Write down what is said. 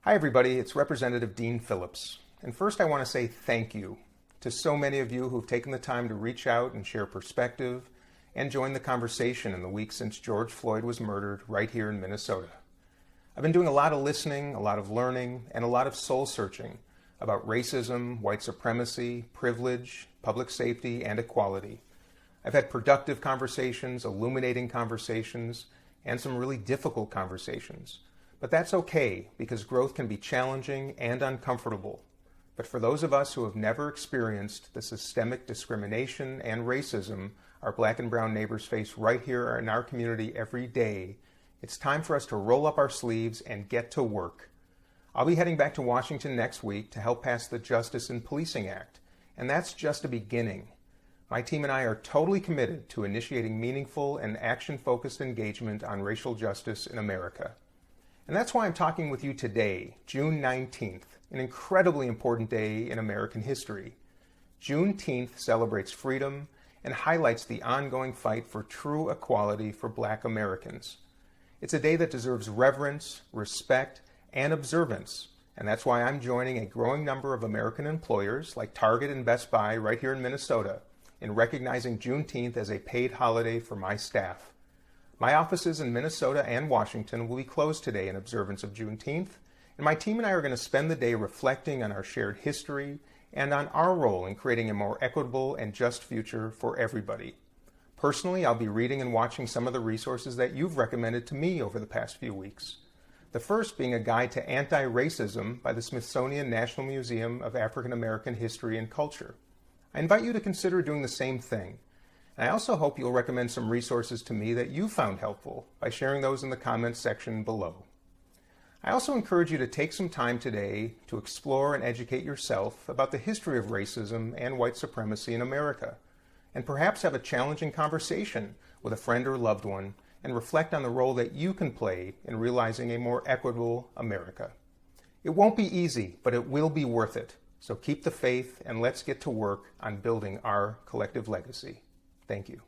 Hi everybody, it's Representative Dean Phillips. And first I want to say thank you to so many of you who've taken the time to reach out and share perspective and join the conversation in the week since George Floyd was murdered right here in Minnesota. I've been doing a lot of listening, a lot of learning, and a lot of soul searching about racism, white supremacy, privilege, public safety, and equality. I've had productive conversations, illuminating conversations, and some really difficult conversations. But that's okay, because growth can be challenging and uncomfortable. But for those of us who have never experienced the systemic discrimination and racism our black and brown neighbors face right here in our community every day, it's time for us to roll up our sleeves and get to work. I'll be heading back to Washington next week to help pass the Justice in Policing Act, and that's just a beginning. My team and I are totally committed to initiating meaningful and action-focused engagement on racial justice in America. And that's why I'm talking with you today, June 19th, an incredibly important day in American history. Juneteenth celebrates freedom and highlights the ongoing fight for true equality for Black Americans. It's a day that deserves reverence, respect, and observance, and that's why I'm joining a growing number of American employers like Target and Best Buy right here in Minnesota in recognizing Juneteenth as a paid holiday for my staff. My offices in Minnesota and Washington will be closed today in observance of Juneteenth, and my team and I are going to spend the day reflecting on our shared history and on our role in creating a more equitable and just future for everybody. Personally, I'll be reading and watching some of the resources that you've recommended to me over the past few weeks. The first being a guide to anti-racism by the Smithsonian National Museum of African American History and Culture. I invite you to consider doing the same thing. And I also hope you'll recommend some resources to me that you found helpful by sharing those in the comments section below. I also encourage you to take some time today to explore and educate yourself about the history of racism and white supremacy in America, and perhaps have a challenging conversation with a friend or loved one and reflect on the role that you can play in realizing a more equitable America. It won't be easy, but it will be worth it. So keep the faith and let's get to work on building our collective legacy. Thank you.